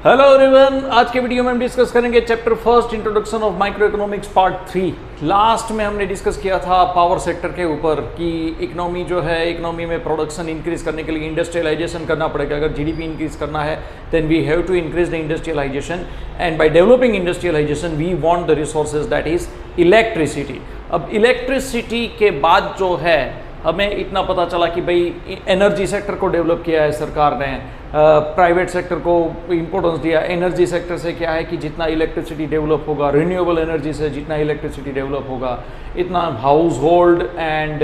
Hello everyone, आज के video में हम डिस्कस करेंगे chapter first introduction of micro economics part 3। Last में हमने डिस्कस किया था पावर सेक्टर के ऊपर कि इकोनॉमी जो है, इकोनॉमी में प्रोडक्शन इंक्रीज करने के लिए इंडस्ट्रियलाइजेशन करना पड़ेगा। अगर जीडीपी इंक्रीज करना है then we have to increase the industrialisation, and by developing industrialisation we want the resources that is electricity. अब इलेक्ट्रिसिटी के बाद जो है हमें इतना पता चला कि भाई एनर्जी सेक्टर को डेवलप किया है सरकार ने, प्राइवेट सेक्टर को इम्पोर्टेंस दिया। एनर्जी सेक्टर से क्या है कि जितना इलेक्ट्रिसिटी डेवलप होगा, रिन्यूएबल एनर्जी से जितना इलेक्ट्रिसिटी डेवलप होगा, इतना house hold and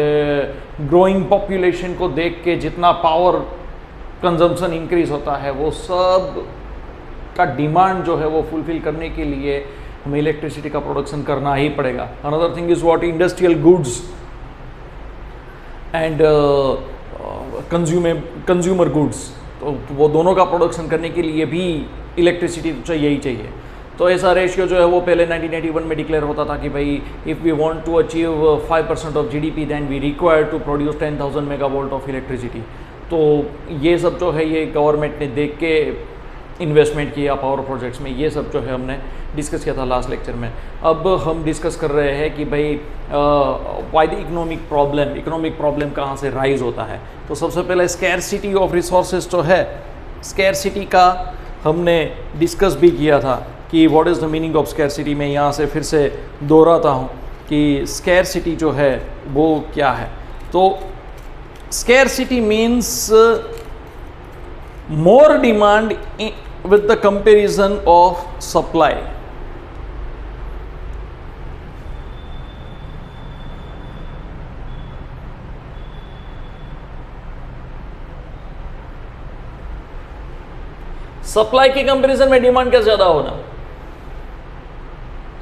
growing population को देख के जितना पावर कंजम्पशन इंक्रीज होता है, वो सब का डिमांड जो है वो फुलफिल करने के लिए हमें इलेक्ट्रिसिटी का प्रोडक्शन करना ही पड़ेगा। Another thing is what industrial goods and consumer goods, तो वो दोनों का प्रोडक्शन करने के लिए भी इलेक्ट्रिसिटी चाहिए ही चाहिए। तो ऐसा रेशियो जो है वो पहले 1981 में डिक्लेयर होता था कि भाई if we want to achieve 5% of GDP then we require to produce 10,000 megawatt of electricity. तो ये सब जो है ये गवर्नमेंट ने देख के इन्वेस्टमेंट किया पावर प्रोजेक्ट्स में। ये सब जो है हमने डिस्कस किया था लास्ट लेक्चर में। अब हम डिस्कस कर रहे हैं कि भाई वाई द इकोनॉमिक प्रॉब्लम कहाँ से राइज होता है। तो सबसे पहले स्कैरसिटी ऑफ रिसोर्सेज जो है, स्कैरसिटी का हमने डिस्कस भी किया था कि what is the meaning of scarcity. मैं यहाँ से फिर से दोहराता हूँ कि स्कैरसिटी जो है वो क्या है। तो scarcity means more demand with the comparison of supply। Supply के कंपैरिजन में डिमांड का ज्यादा होना।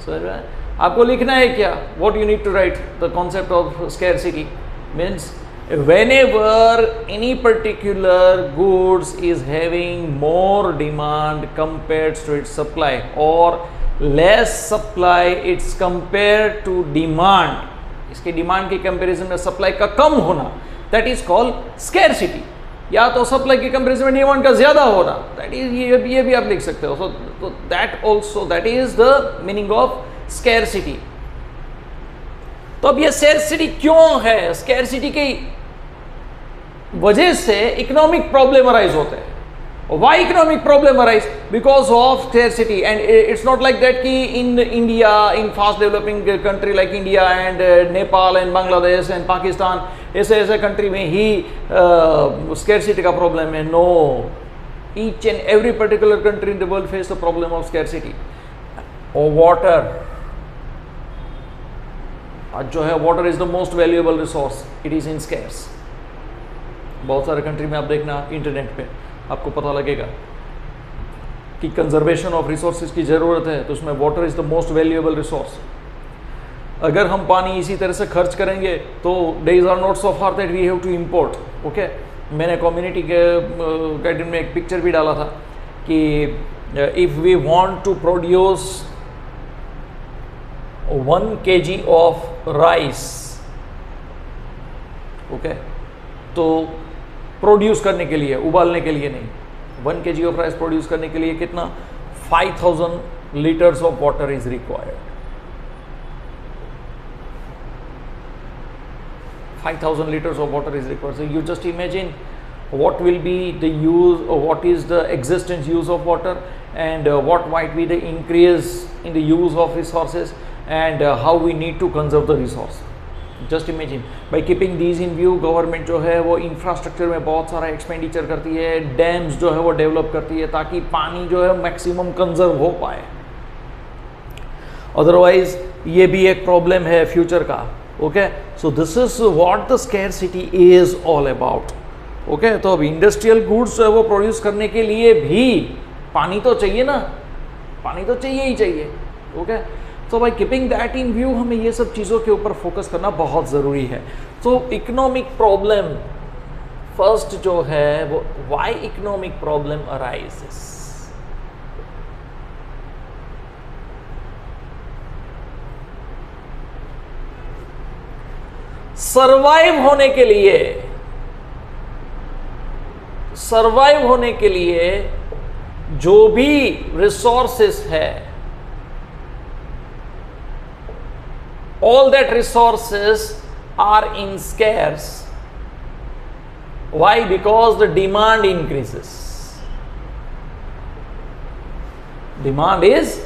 समझ रहे हैं? आपको लिखना है क्या, what you need to write the concept of scarcity means whenever any particular goods is having more demand compared to its supply or less supply it's compared to demand, इसके डिमांड के कंपैरिजन में supply का कम होना, that is called scarcity। या तो supply के comparison में demand का ज्यादा होना, that is ये भी आप लिख सकते हो। so that is the meaning of scarcity। तो अब ये स्कैरसिटी क्यों है? स्कैरसिटी की वजह से इकोनॉमिक प्रॉब्लम अराइज होते हैं। Why economic problem arise? Because of scarcity. And it's not like that कि in India, in fast developing country like India and Nepal and Bangladesh and Pakistan, ऐसे कंट्री में ही स्कैरसिटी का प्रॉब्लम है। No, each and every particular country in the world face the problem of scarcity. और water, आज जो है water is the most valuable resource, it is in scarce. बहुत सारे कंट्री में आप देखना इंटरनेट पे आपको पता लगेगा कि कंजर्वेशन ऑफ रिसोर्सेज की ज़रूरत है, तो उसमें water is the most valuable resource. अगर हम पानी इसी तरह से खर्च करेंगे तो days are not so far that we have to import. Okay, मैंने कम्युनिटी के गाइडेंस में एक पिक्चर भी डाला था कि if we want to produce 1 kg of rice, okay, तो प्रोड्यूस करने के लिए, उबालने के लिए नहीं, 1 kg ऑफ राइस प्रोड्यूस करने के लिए कितना? 5000 litres of water is required. 5000 liters of water is required। So you just imagine what will be the use, or what is the existence use of water, and what might be the increase in the use of resources, and how we need to conserve the resource। Just imagine, by keeping these in view government जो है वो infrastructure में बहुत सारा expenditure करती है, dams जो है वो डेवलप करती है ताकि पानी जो है मैक्सिमम कंजर्व हो पाए। अदरवाइज ये भी एक प्रॉब्लम है फ्यूचर का। Okay, so this is what the scarcity is all about. Okay, तो अब इंडस्ट्रियल गुड्स जो है वो प्रोड्यूस करने के लिए भी पानी तो चाहिए ना, पानी तो चाहिए ही चाहिए। ओके, तो by keeping that in view हमें ये सब चीज़ों के ऊपर फोकस करना बहुत ज़रूरी है। तो इकोनॉमिक प्रॉब्लम फर्स्ट जो है वो why economic problem arises. Survive होने के लिए जो भी रिसोर्सेस है, all that resources are in scarce. Why? Because the demand increases. Demand is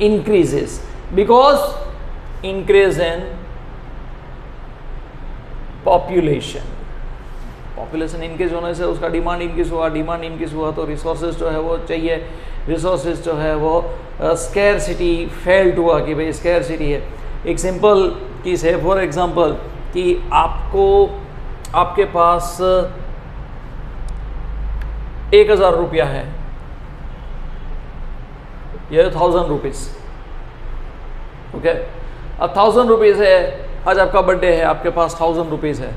increases because increase in population. Population increase होने से उसका डिमांड इंक्रीज हुआ, डिमांड इंक्रीज हुआ तो रिसोर्सेज जो है वो चाहिए, रिसोर्सेज जो है वो स्कैरसिटी फेल्ट हुआ कि भाई स्कैरसिटी है। एक सिंपल चीज़ है, फॉर एग्जांपल कि आपके पास 1000 रुपया है या 1000 रुपीज़, ओके। अब 1000 रुपीज़ है, आज आपका बर्थडे है, आपके पास 1000 रुपीज़ है,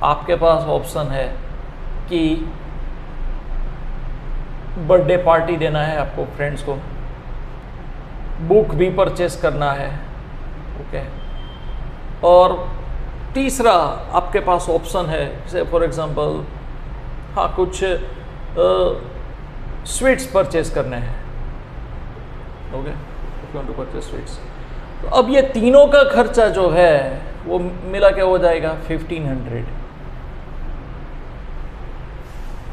आपके पास ऑप्शन है कि बर्थडे पार्टी देना है आपको, फ्रेंड्स को, बुक भी परचेस करना है, ओके। और तीसरा आपके पास ऑप्शन है, जैसे फॉर एग्जांपल हाँ कुछ स्वीट्स परचेस करने हैं, okay, if you want to purchase sweets. तो अब ये तीनों का खर्चा जो है वो मिला क्या हो जाएगा 1500।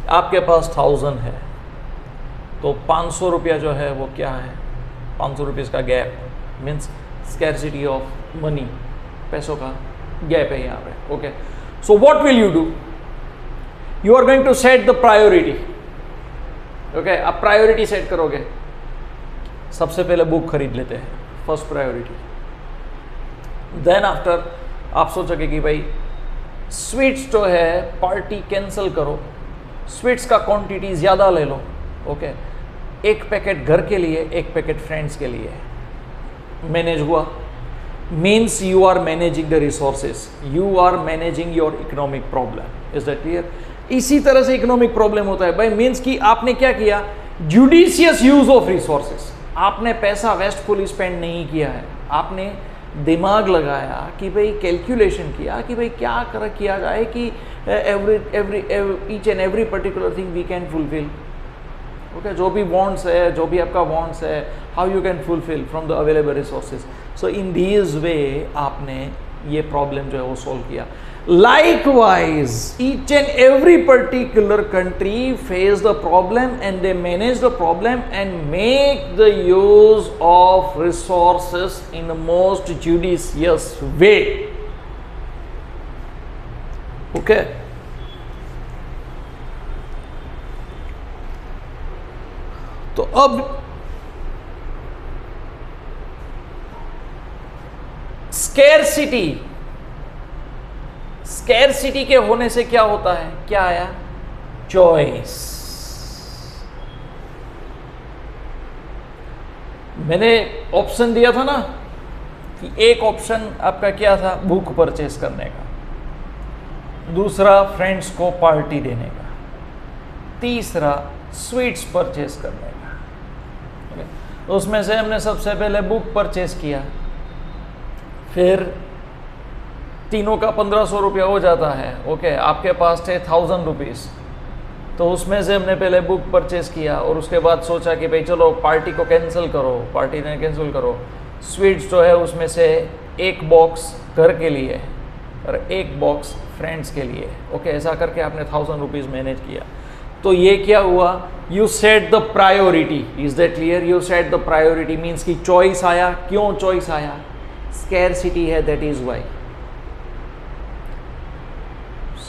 आपके पास 1000 है तो 500 रुपया जो है वो क्या है, 500 रुपीज़ का gap means scarcity of money, पैसों का गैप है यहाँ पे, okay. So what will you do, you are going to set the priority, okay. आप प्रायोरिटी सेट करोगे, सबसे पहले बुक खरीद लेते हैं, फर्स्ट प्रायोरिटी। देन आफ्टर आप सोचोगे कि भाई स्वीट्स जो है पार्टी कैंसिल करो, स्वीट्स का क्वांटिटी ज़्यादा ले लो, ओके। एक पैकेट घर के लिए, एक पैकेट फ्रेंड्स के लिए, मैनेज हुआ। Means you are managing the resources, you are managing your economic problem, is that clear. इसी तरह से इकोनॉमिक प्रॉब्लम होता है भाई, मीन्स कि आपने क्या किया, जुडिशियस यूज ऑफ रिसोर्सेज, आपने पैसा वेस्टफुली स्पेंड नहीं किया है, आपने दिमाग लगाया कि भाई कैलकुलेशन किया कि भाई क्या किया जाए कि each and every particular thing we can fulfil, okay. जो भी वांट्स है, जो भी आपका वांट्स है, how you can fulfil from the available resources. So in this way आपने ये प्रॉब्लम जो है वो सॉल्व किया। Likewise, each and every particular country face the problem and they manage the problem and make the use of resources in the most judicious way. Okay. तो अब scarcity के होने से क्या होता है, क्या आया, चॉइस। मैंने ऑप्शन दिया था ना कि एक ऑप्शन आपका क्या था, बुक परचेस करने का, दूसरा फ्रेंड्स को पार्टी देने का, तीसरा स्वीट्स परचेस करने का। उसमें से हमने सबसे पहले बुक परचेस किया, फिर तीनों का 1500 रुपया हो जाता है, ओके। आपके पास थे 1000 रुपीज़, तो उसमें से हमने पहले बुक परचेस किया और उसके बाद सोचा कि भाई चलो पार्टी को कैंसिल करो, पार्टी ने कैंसिल करो। स्वीट्स जो है उसमें से एक बॉक्स घर के लिए और एक बॉक्स फ्रेंड्स के लिए, ओके। ऐसा करके आपने 1000 रुपीज़ मैनेज किया। तो ये क्या हुआ, you set the priority, is that clear. You set the priority means कि चॉइस आया। क्यों चॉइस आया, स्कैरसिटी है, दैट इज वाई।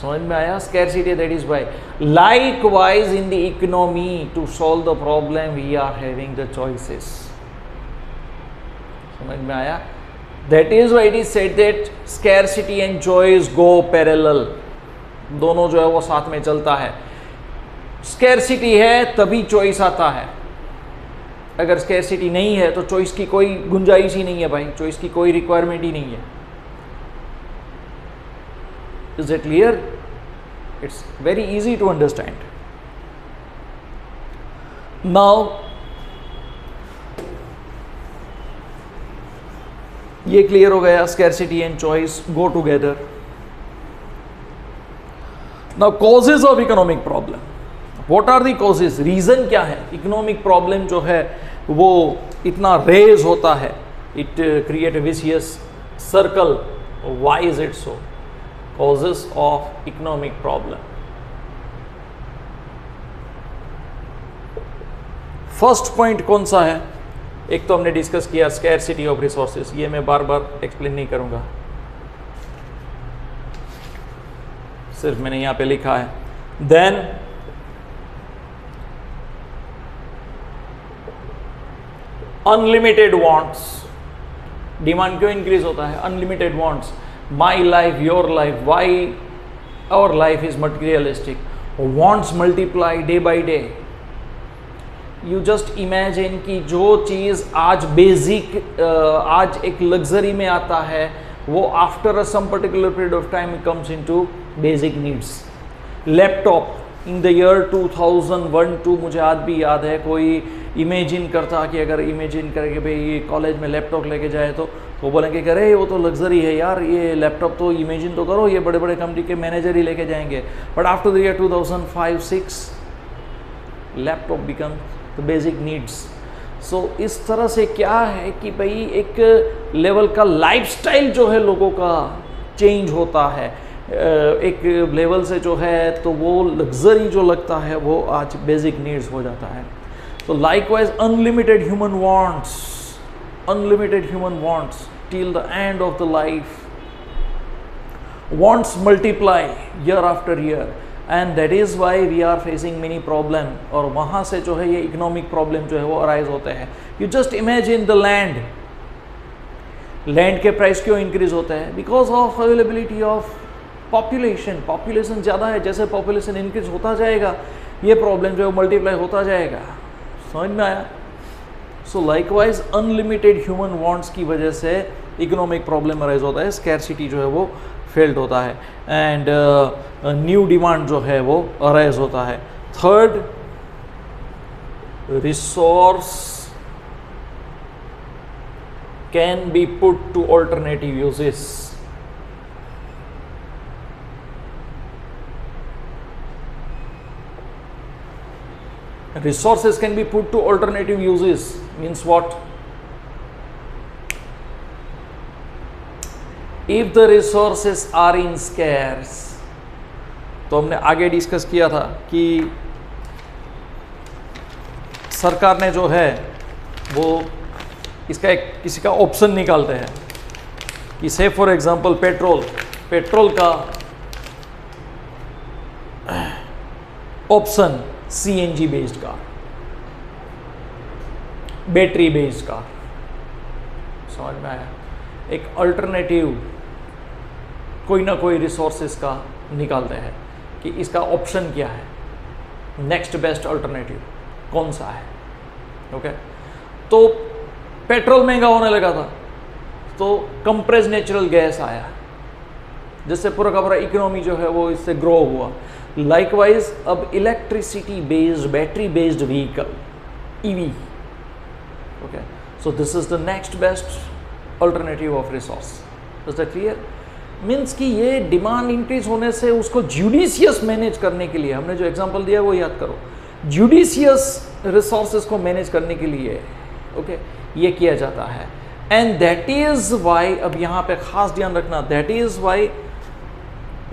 समझ में आया, scarcity, that is why. Likewise in the economy, to solve the problem we are having the choices. समझ में आया, that is why it is said that scarcity and choice go parallel, दोनों जो है वो साथ में चलता है। स्कैरसिटी है तभी चॉइस आता है, अगर स्कैरसिटी नहीं है तो चॉइस की कोई गुंजाइश ही नहीं है भाई, चॉइस की कोई रिक्वायरमेंट ही नहीं है। Is it clear? It's very easy to understand. Now ये क्लियर हो गया, scarcity and choice go together. Now causes of economic problem, what are the causes, reason क्या है इकोनॉमिक प्रॉब्लम जो है वो इतना रेज होता है, it create a vicious circle, why is it so, causes of economic problem. First point कौन सा है, एक तो हमने डिस्कस किया स्कैरसिटी ऑफ रिसोर्सेज, ये मैं बार बार एक्सप्लेन नहीं करूंगा, सिर्फ मैंने यहां पे लिखा है। देन अनलिमिटेड वांट्स, डिमांड क्यों इंक्रीज होता है, unlimited wants, my life your life, why our life is materialistic, wants multiply day by day. You just imagine कि जो चीज़ आज बेसिक आज एक लग्जरी में आता है वो after some particular period of time comes into basic needs. Laptop in the year 2001-2 मुझे आज भी याद है, कोई इमेजिन करता कि अगर इमेजिन करके भाई कॉलेज में लैपटॉप लेके जाए तो वो बोलेंगे कि अरे वो तो लग्जरी है यार, ये लैपटॉप तो इमेजिन तो करो, ये बड़े बड़े कंपनी के मैनेजर ही लेके जाएंगे। But after the year 2005-6 laptop become the basic needs. So इस तरह से क्या है कि भाई एक लेवल का लाइफस्टाइल जो है लोगों का चेंज होता है, एक लेवल से जो है तो वो लग्जरी जो लगता है वो आज बेसिक नीड्स हो जाता है। So likewise unlimited human wants till the end of the life, wants multiply year after year and that is why we are facing many problem, और वहाँ से जो है ये economic problem जो है वो arise होते हैं। You just imagine the land के price क्यों increase होते हैं, because of availability of population ज़्यादा है, जैसे population increase होता जाएगा ये problem जो है multiply होता जाएगा, समझ में आया। सो लाइकवाइज अनलिमिटेड ह्यूमन वांट्स की वजह से इकोनॉमिक प्रॉब्लम अराइज होता है, स्कैरसिटी जो है वो फेल्ड होता है एंड न्यू डिमांड जो है वो अराइज होता है। Third, resource can be put to alternative uses. Resources can be put to alternative uses means what? If the resources are in scarce, तो हमने आगे डिस्कस किया था कि सरकार ने जो है वो इसका एक किसी का ऑप्शन निकालते हैं कि से फॉर एग्जांपल पेट्रोल का option CNG based car, battery based car, समझ में आया। एक अल्टरनेटिव कोई ना कोई रिसोर्सेज का निकालते हैं कि इसका ऑप्शन क्या है, नेक्स्ट बेस्ट अल्टरनेटिव कौन सा है। ओके, तो पेट्रोल महंगा होने लगा था तो कंप्रेस्ड नेचुरल गैस आया, जिससे पूरा का पूरा इकोनॉमी जो है वो इससे ग्रो हुआ। लाइकवाइज अब electricity based battery based vehicle EV, okay, so this is the next best alternative of resource. Is that clear? Means कि ये डिमांड इंक्रीज होने से उसको जुडिशियस मैनेज करने के लिए, हमने जो एग्जांपल दिया वो याद करो, जुडिशियस रिसोर्सेज को मैनेज करने के लिए ओके ये किया जाता है। एंड दैट इज वाई, अब यहाँ पे खास ध्यान रखना, that is why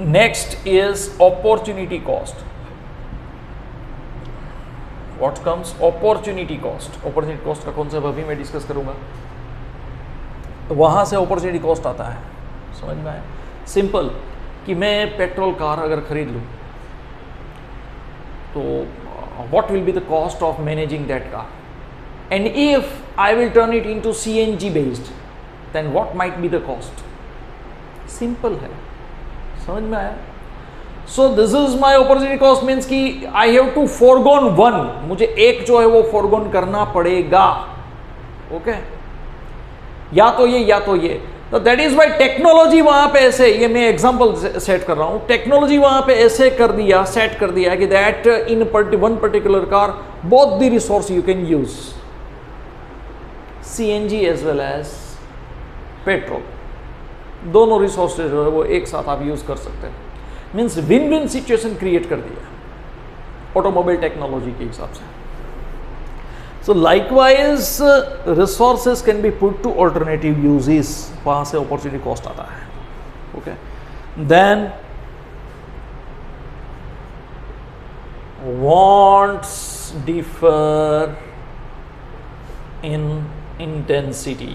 next is opportunity cost. What comes opportunity cost. Opportunity cost का कॉन्सेप्ट अभी मैं डिस्कस करूंगा, तो वहां से अपॉर्चुनिटी कॉस्ट आता है, समझ में आया। सिंपल कि मैं पेट्रोल कार अगर खरीद लूं तो what will be the cost of managing that car, and if I will turn it into CNG based then what might be the cost. Simple है, समझ में आया। So this is my opportunity cost, means कि I have to forgone one, मुझे एक जो है वो फोरगोन करना पड़ेगा, ओके या तो ये। तो दैट इज वाई टेक्नोलॉजी वहां पे ऐसे, ये मैं एग्जांपल सेट कर रहा हूं, टेक्नोलॉजी वहां पे ऐसे सेट कर दिया कि that in one particular car both the resource you can use CNG as well as petrol, दोनों रिसोर्सेज जो है वो एक साथ आप यूज कर सकते हैं। Means win win situation create कर दिया ऑटोमोबाइल टेक्नोलॉजी के हिसाब से। So likewise resources can be put to alternative uses, वहां से अपॉर्चुनिटी कॉस्ट आता है। Okay, then wants differ in intensity।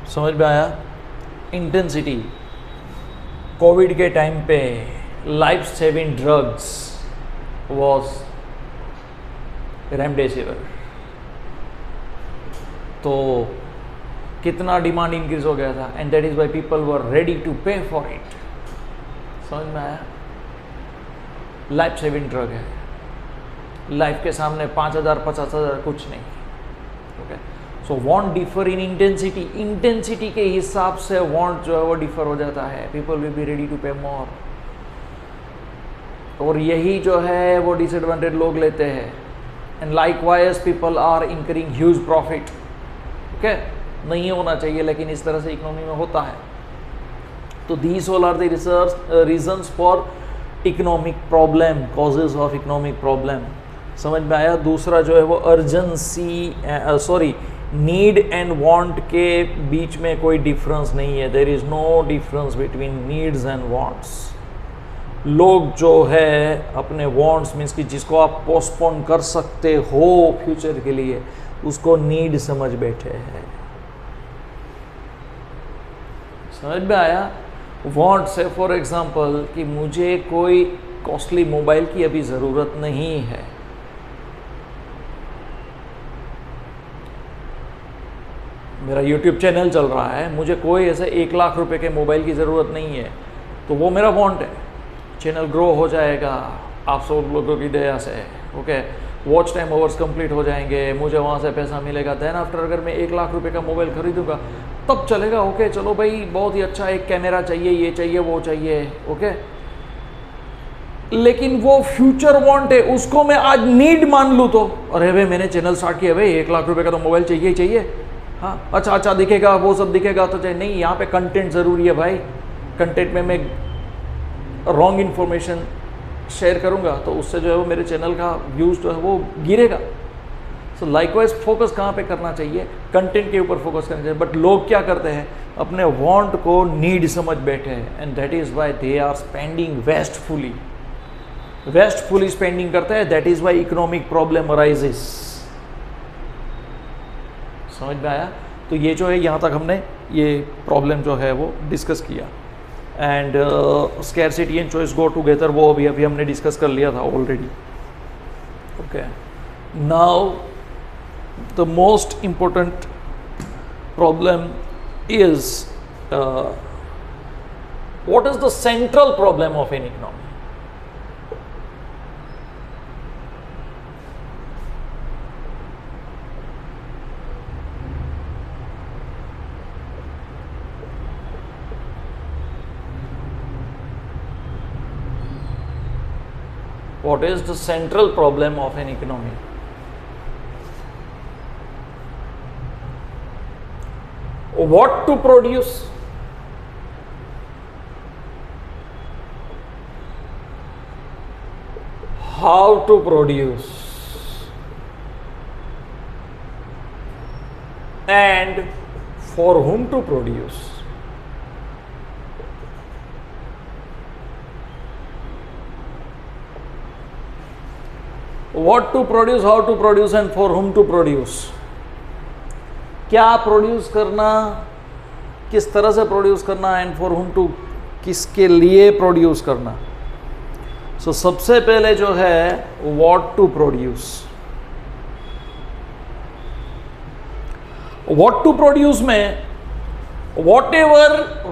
समझ में आया? इंटेंसिटी, कोविड के टाइम पे life saving drugs was remdesivir, तो कितना डिमांड इंक्रीज हो गया था, and that is why people were ready to pay for it. समझ में आया? लाइफ सेविंग ड्रग है, लाइफ के सामने 5,000 50,000 कुछ नहीं। Okay, so want differ in intensity, intensity के हिसाब से वांट जो है वो डिफर हो जाता है, people will be ready to pay more, और यही जो है वो डिसएडवांटेज लोग लेते हैं, and likewise people are incurring huge profit. Okay, नहीं होना चाहिए लेकिन इस तरह से इकोनॉमी में होता है। तो these all are the reasons for economic problem, causes of economic problem। समझ में आया? दूसरा जो है वो अर्जेंसी, नीड एंड वांट के बीच में कोई डिफरेंस नहीं है, there is no difference between needs and wants. लोग जो है अपने वांट्स मीन्स कि जिसको आप पोस्टपोन कर सकते हो फ्यूचर के लिए, उसको नीड समझ बैठे हैं। समझ में आया? वांट से फॉर एग्जांपल कि मुझे कोई कॉस्टली मोबाइल की अभी ज़रूरत नहीं है, मेरा यूट्यूब चैनल चल रहा है, मुझे कोई ऐसे 1 लाख रुपए के मोबाइल की ज़रूरत नहीं है, तो वो मेरा वांट है। चैनल ग्रो हो जाएगा आप सब लोगों की दया से। Okay, watch time overs complete हो जाएंगे, मुझे वहाँ से पैसा मिलेगा। देन आफ्टर अगर मैं 1 लाख रुपए का मोबाइल खरीदूंगा तब चलेगा। ओके, चलो भाई बहुत ही अच्छा, एक कैमरा चाहिए, ये चाहिए, वो चाहिए। ओके, लेकिन वो फ्यूचर वांट है, उसको मैं आज नीड मान लूँ तो अरे भाई मैंने चैनल स्टार्ट किया, भाई 1 लाख रुपए का तो मोबाइल चाहिए ही चाहिए। हाँ, अच्छा दिखेगा, वो सब दिखेगा तो चाहिए नहीं। यहाँ पे कंटेंट ज़रूरी है भाई, कंटेंट में मैं रॉन्ग इन्फॉर्मेशन शेयर करूँगा तो उससे जो है वो मेरे चैनल का व्यूज़ जो है वो गिरेगा। सो लाइकवाइज फोकस कहाँ पे करना चाहिए? कंटेंट के ऊपर फोकस करना चाहिए। बट लोग क्या करते हैं, अपने वांट को नीड समझ बैठे हैं, and that is why they are spending wastefully spending करते हैं। That is why economic problem arises. समझ में आया? तो ये जो है यहाँ तक हमने ये प्रॉब्लम जो है वो डिस्कस किया। And scarcity and choice go together, वो अभी हमने डिस्कस कर लिया था already. Okay, now the most important problem is what is the central problem of an economy? What is the central problem of an economy? What to produce? How to produce? And for whom to produce? What to produce, how to produce and for whom to produce? क्या produce करना, किस तरह से produce करना, and for whom to, किसके लिए produce करना। सो सबसे पहले जो है what to produce। what to produce में whatever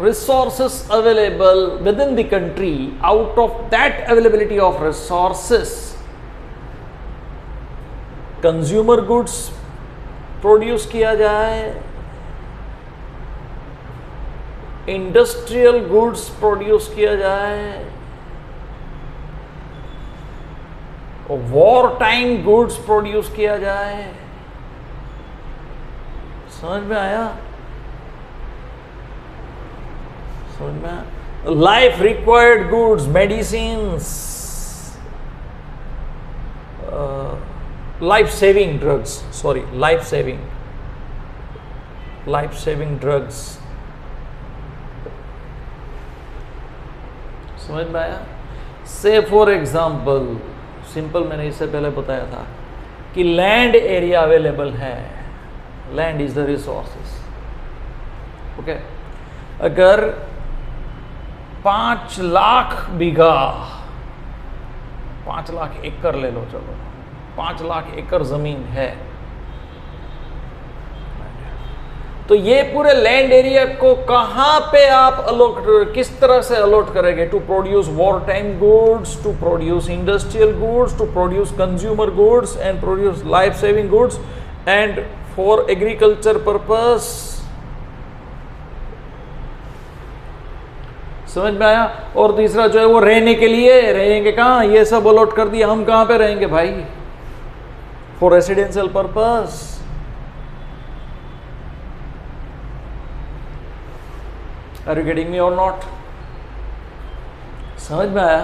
resources available within the country, out of that availability of resources, consumer goods produce किया जाए, इंडस्ट्रियल गुड्स प्रोड्यूस किया जाए, वॉर टाइम गुड्स प्रोड्यूस किया जाए। समझ में आया? समझ में आया? life required goods, medicines, life saving drugs, sorry, life saving drugs. समझ में आया? से फॉर एग्जाम्पल, सिंपल मैंने इससे पहले बताया था कि लैंड एरिया अवेलेबल है, land is the resources, okay. अगर 5 लाख बीघा, 5 लाख एकड़ ले लो, चलो 5 लाख एकड़ जमीन है, तो ये पूरे लैंड एरिया को कहां पे आप अलॉट, किस तरह से अलॉट करेंगे? To produce war time goods, to produce industrial goods, to produce consumer goods and produce life saving goods and for agriculture purpose. समझ में आया? और तीसरा जो है वो रहने के लिए, रहेंगे कहां? ये सब अलॉट कर दिया, हम कहां पे रहेंगे भाई? For residential purpose. Are you getting me or not? समझ में आया?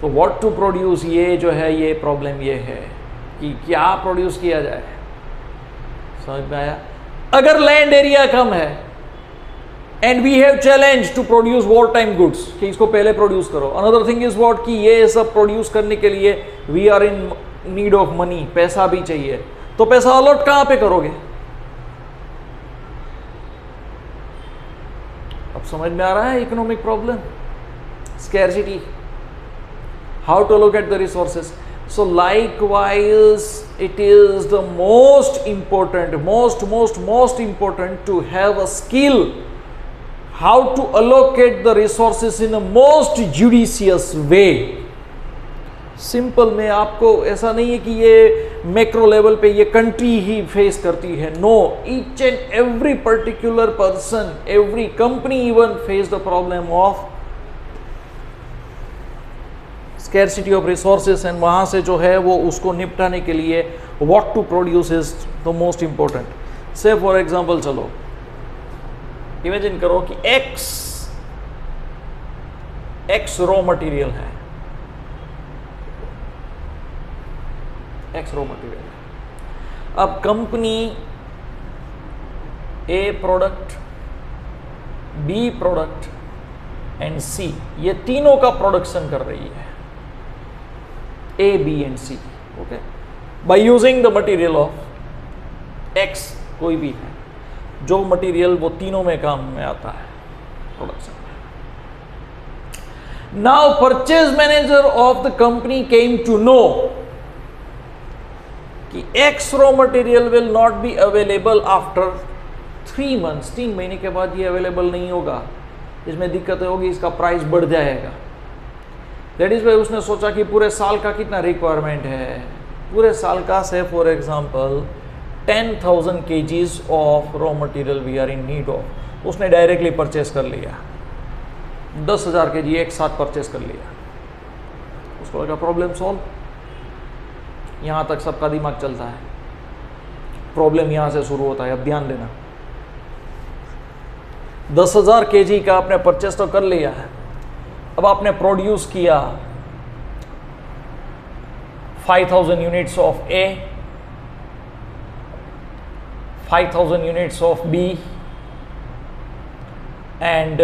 तो what to produce, ये जो है ये प्रॉब्लम ये है कि क्या प्रोड्यूस किया जाए। समझ में आया? अगर लैंड एरिया कम है and we have challenge to produce war time goods, कि इसको पहले प्रोड्यूस करो। अनदर थिंग इज व्हाट, कि ये सब प्रोड्यूस करने के लिए we are in need of money, पैसा भी चाहिए, तो पैसा अलॉट कहां पे करोगे? अब समझ में आ रहा है economic problem, scarcity, how to locate the resources. So likewise, it is the most important to have a skill how to allocate the resources in the most judicious way. Simple में आपको ऐसा नहीं है कि ये मैक्रो लेवल पे ये country ही face करती है, no, each and every particular person, every company even face the problem of scarcity of resources, and वहां से जो है वो उसको निपटाने के लिए what to produce is the most important. Say for example, चलो इमेजिन करो कि एक्स रॉ मटेरियल है, एक्स रॉ मटेरियल है। अब company A product, B product and C, ये तीनों का प्रोडक्शन कर रही है, A, B and C, okay, by using the material of X, कोई भी है, जो मटेरियल वो तीनों में काम में आता है प्रोडक्शन में। Now purchase manager of the company came to know कि X raw material will not be available after 3 months, 3 महीने के बाद ये अवेलेबल नहीं होगा, इसमें दिक्कत होगी, इसका प्राइस बढ़ जाएगा। दैट इज वाई उसने सोचा कि पूरे साल का कितना रिक्वायरमेंट है, पूरे साल का से for example 10,000 kgs of raw material we are in need of, उसने डायरेक्टली परचेस कर लिया, 10,000 kg एक साथ परचेस कर लिया, उसको लगा प्रॉब्लम सॉल्व। यहाँ तक सबका दिमाग चलता है, प्रॉब्लम यहाँ से शुरू होता है। अब ध्यान देना, 10,000 kg का आपने परचेस तो कर लिया है, अब आपने प्रोड्यूस किया 5,000 units of A, 5,000 units of B and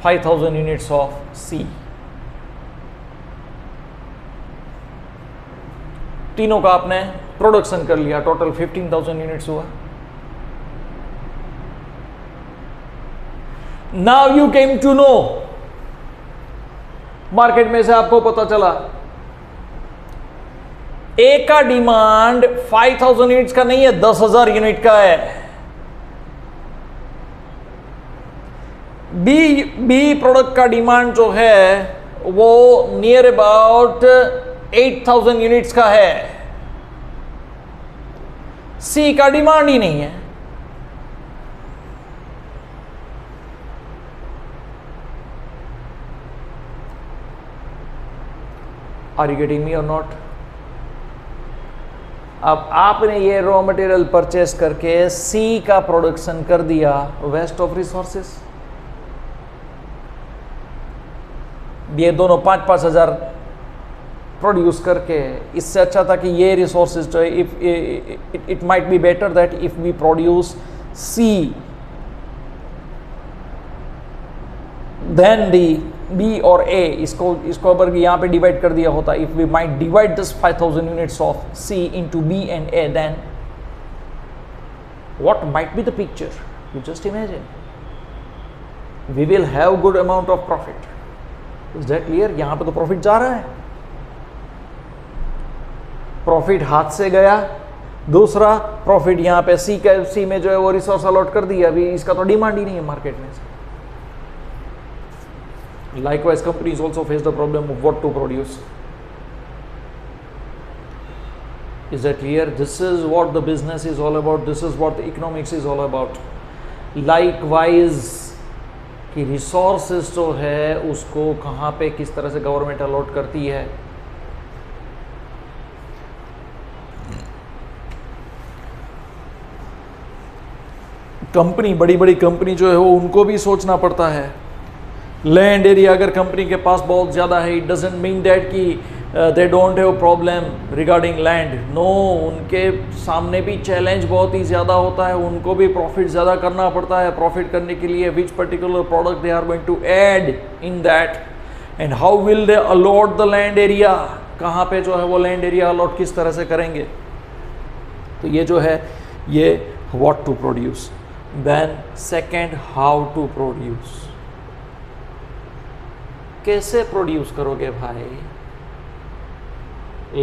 5,000 units of C, तीनों का आपने प्रोडक्शन कर लिया, टोटल 15,000 यूनिट्स हुआ। Now you came to know, market में से आपको पता चला ए का डिमांड 5,000 यूनिट्स का नहीं है, 10,000 यूनिट का है। बी प्रोडक्ट का डिमांड जो है वो नियर अबाउट 8,000 यूनिट्स का है, सी का डिमांड ही नहीं है। आर यू गेटिंग मी और नॉट? अब आपने ये रॉ मटेरियल परचेस करके सी का प्रोडक्शन कर दिया, वेस्ट ऑफ रिसोर्सेस। ये दोनों 5-5 हज़ार प्रोड्यूस करके, इससे अच्छा था कि ये रिसोर्सेज जो it might be better that if we produce C then the B और ए, इसको अगर यहाँ पे डिवाइड कर दिया होता, if we might divide this 5000 units of C into B and A, then what might be the picture? You just imagine. We will have good amount of profit. Is that clear? यहाँ पे तो profit जा रहा है, profit हाथ से गया। दूसरा प्रॉफिट यहाँ पे सी में जो है वो रिसोर्स अलॉट कर दिया, अभी इसका तो डिमांड ही नहीं है मार्केट में। Likewise, companies also face the problem of what to produce. Is that clear? This is what the business is all about. This is what the economics is all about. Likewise, कि resources जो है उसको कहाँ पे किस तरह से government allot करती है। कंपनी, बड़ी बड़ी कंपनी जो है वो उनको भी सोचना पड़ता है। लैंड एरिया अगर कंपनी के पास बहुत ज़्यादा है, इट डजेंट मीन दैट कि they don't have problem regarding land. No, उनके सामने भी चैलेंज बहुत ही ज़्यादा होता है, उनको भी प्रॉफिट ज़्यादा करना पड़ता है। प्रॉफिट करने के लिए which particular product they are going to add in that, and how will they allot the land area, कहाँ पे जो है वो लैंड एरिया अलॉट किस तरह से करेंगे। तो ये जो है ये what to produce. Then second, how to produce, कैसे प्रोड्यूस करोगे भाई।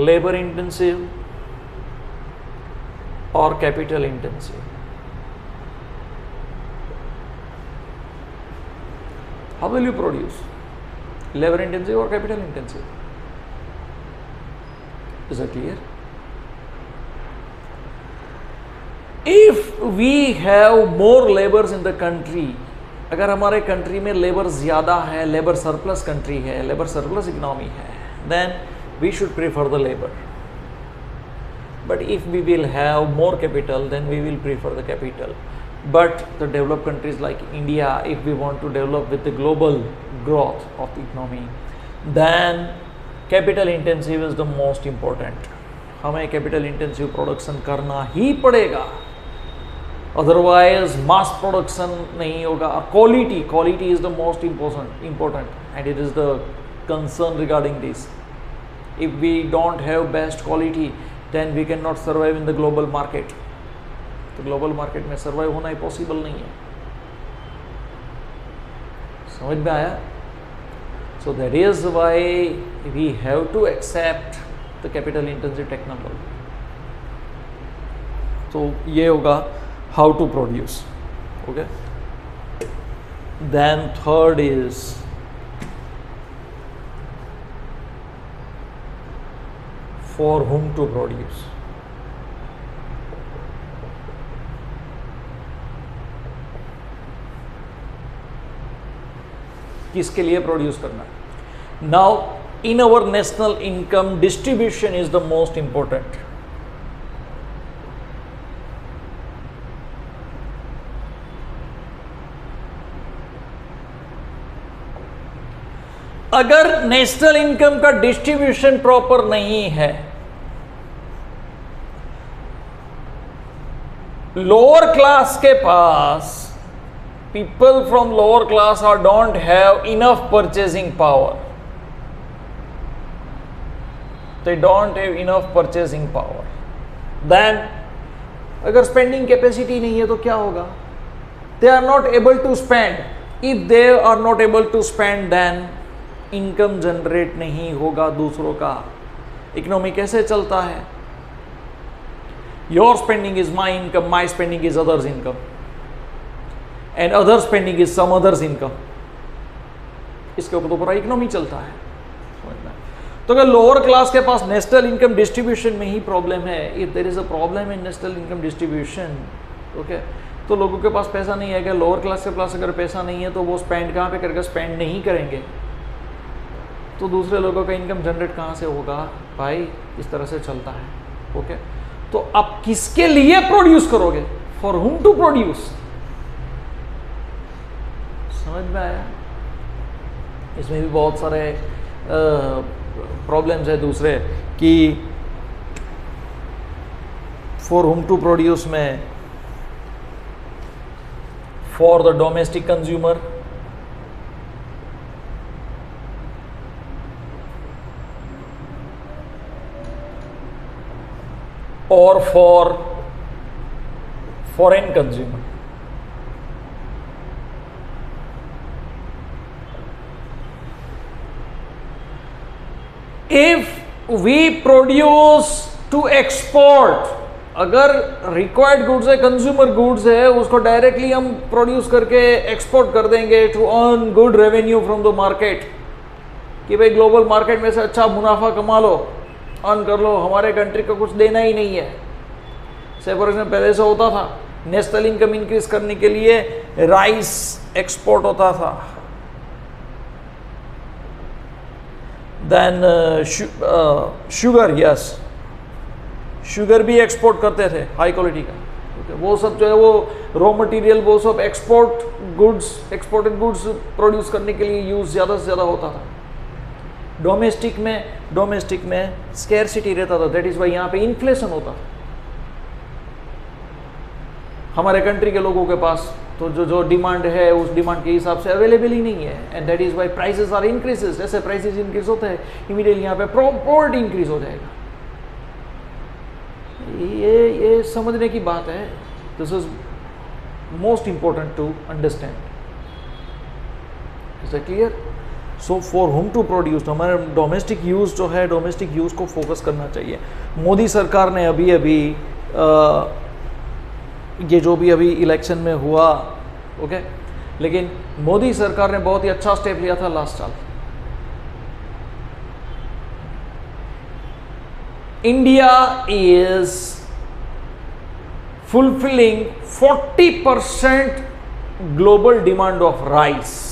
लेबर इंटेंसिव और capital intensive. How will you produce, labour intensive और capital intensive. Is it clear? If we have more labours in the country, अगर हमारे country में labour ज़्यादा है, लेबर सरप्लस कंट्री है, लेबर सरप्लस इकोनॉमी है, then we should prefer the labour. But if we will have more capital, then we will prefer the capital. But the developed countries like India, if we want to develop with the global growth of the economy, then capital intensive is the most important. हमें capital intensive production करना ही पड़ेगा, otherwise mass production नहीं होगा। Quality is the most important and it is the concern regarding this. If we don't have best quality, then we cannot survive in the global market. तो global market में survive होना ही possible नहीं है। समझ में आया? So that is why we have to accept the capital intensive technology. तो ये होगा how to produce. Okay, then third is for whom to produce. किसके लिए प्रोड्यूस करना है। Now in our national income distribution is the most important. अगर national income का distribution proper नहीं है, लोअर क्लास के पास, people from lower class or don't have enough purchasing power. They don't have enough purchasing power. Then अगर spending capacity नहीं है तो क्या होगा? They are not able to spend. If they are not able to spend, then income generate नहीं होगा दूसरों का। इकोनॉमी कैसे चलता है? Your spending is my income, my spending is others' income. And other spending is some others income. इसके ऊपर तो पूरा इकोनॉमी चलता है। तो अगर लोअर क्लास के पास नेशनल इनकम डिस्ट्रीब्यूशन में ही प्रॉब्लम है, if there is a problem in national income distribution, okay, तो लोगों के पास पैसा नहीं है। अगर लोअर क्लास के पास अगर पैसा नहीं है तो वो स्पेंड कहाँ पे करके स्पेंड नहीं करेंगे, तो दूसरे लोगों का इनकम जनरेट कहाँ से होगा भाई? इस तरह से चलता है। ओके, तो आप किसके लिए प्रोड्यूस करोगे? फॉर हुम टू प्रोड्यूस। समझ में आया? इसमें भी बहुत सारे प्रॉब्लम्स है दूसरे कि फॉर होम टू प्रोड्यूस में फॉर द डोमेस्टिक कंज्यूमर, और for foreign consumer. If we produce to export, अगर रिक्वायर्ड गुड्स है, कंज्यूमर गुड्स है, उसको डायरेक्टली हम प्रोड्यूस करके एक्सपोर्ट कर देंगे to earn good revenue from the market, कि भाई ग्लोबल मार्केट में से अच्छा मुनाफा कमा लो, अर्न कर लो, हमारे कंट्री को कुछ देना ही नहीं है। से फॉर एग्जाम्पल पहले से होता था, नेशनल इनकम इंक्रीज करने के लिए राइस एक्सपोर्ट होता था, देन शुगर, यस शुगर भी एक्सपोर्ट करते थे हाई क्वालिटी का, वो सब जो है वो रॉ मटेरियल वो सब एक्सपोर्टेड गुड्स प्रोड्यूस करने के लिए यूज ज़्यादा से ज़्यादा होता था। डोमेस्टिक में स्कैरसिटी रहता था, दैट इज़ वाई यहाँ पे इन्फ्लेशन होता था हमारे कंट्री के लोगों के पास, तो जो डिमांड है उस डिमांड के हिसाब से अवेलेबल ही नहीं है, and that is why prices are increases. जैसे प्राइसेस इंक्रीज होते हैं इमीडिएटली यहाँ पे पॉवर्टी इंक्रीज हो जाएगा। ये समझने की बात है, this is most important to understand. Is that clear? So for home to produce, हमारे डोमेस्टिक यूज़ जो है, डोमेस्टिक यूज़ को फोकस करना चाहिए। मोदी सरकार ने अभी ये जो भी अभी इलेक्शन में हुआ, ओके, लेकिन मोदी सरकार ने बहुत ही अच्छा स्टेप लिया था लास्ट साल। India is fulfilling 40% global demand of rice.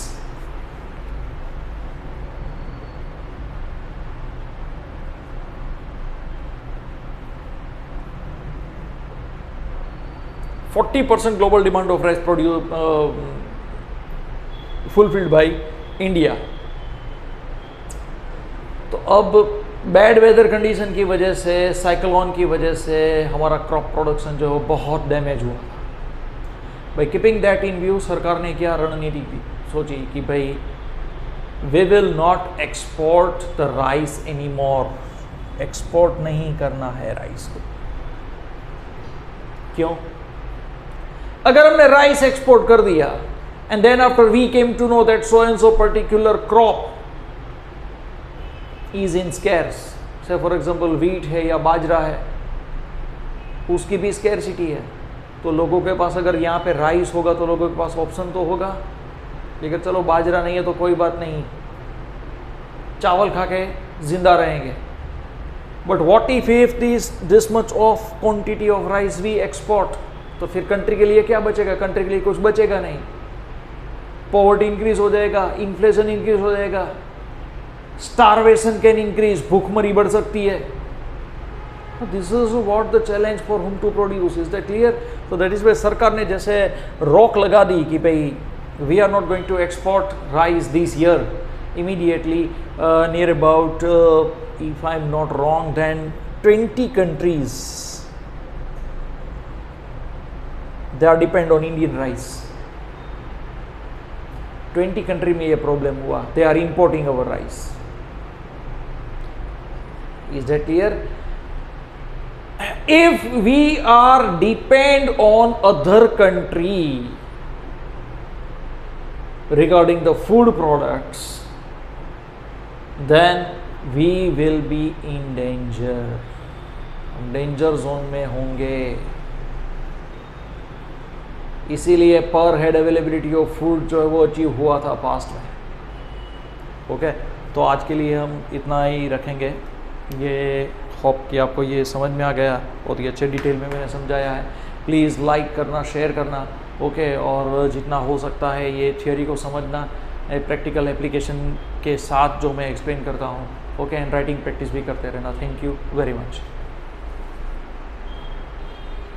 global demand of rice fulfilled by India। तो अब बैड वेदर कंडीशन की वजह से, साइक्लोन की वजह से हमारा क्रॉप प्रोडक्शन जो है बहुत डैमेज हुआ था। भाई कीपिंग दैट इन व्यू, सरकार ने क्या रणनीति सोची कि भाई we will not export the rice any more, export नहीं करना है राइस को। क्यों? अगर हमने राइस एक्सपोर्ट कर दिया and then after we came to know that so and so particular crop is in scarce, से फॉर एग्जांपल व्हीट है या बाजरा है, उसकी भी स्कैरसिटी है, तो लोगों के पास अगर यहाँ पे राइस होगा तो लोगों के पास ऑप्शन तो होगा। लेकिन चलो बाजरा नहीं है तो कोई बात नहीं, चावल खा के जिंदा रहेंगे। But what if this much of quantity of rice we export, तो फिर कंट्री के लिए क्या बचेगा? कंट्री के लिए कुछ बचेगा नहीं। पॉवर्टी इंक्रीज हो जाएगा, इन्फ्लेशन इंक्रीज हो जाएगा, स्टारवेशन कैन इंक्रीज, भूखमरी बढ़ सकती है। This is what the challenge for home to produce. Is that clear? तो दैट इज वाई सरकार ने जैसे रोक लगा दी कि भाई we are not going to export rice this year immediately, near about if I am not wrong then 20 countries they are depend on Indian rice। 20 country में ये प्रॉब्लम हुआ, they are importing our rice। Is that clear? If we are depend on other country regarding the food products, then we will be in danger। हम danger zone में होंगे। इसीलिए पर head availability of food जो है वो achieve हुआ था पास्ट में। ओके, तो आज के लिए हम इतना ही रखेंगे। ये होप कि आपको ये समझ में आ गया, बहुत ही अच्छे डिटेल में मैंने समझाया है। प्लीज़ लाइक करना, शेयर करना, ओके, और जितना हो सकता है ये थियोरी को समझना, प्रैक्टिकल एप्लीकेशन के साथ जो मैं एक्सप्लेन करता हूँ, ओके, एंड राइटिंग प्रैक्टिस भी करते रहना। Thank you very much.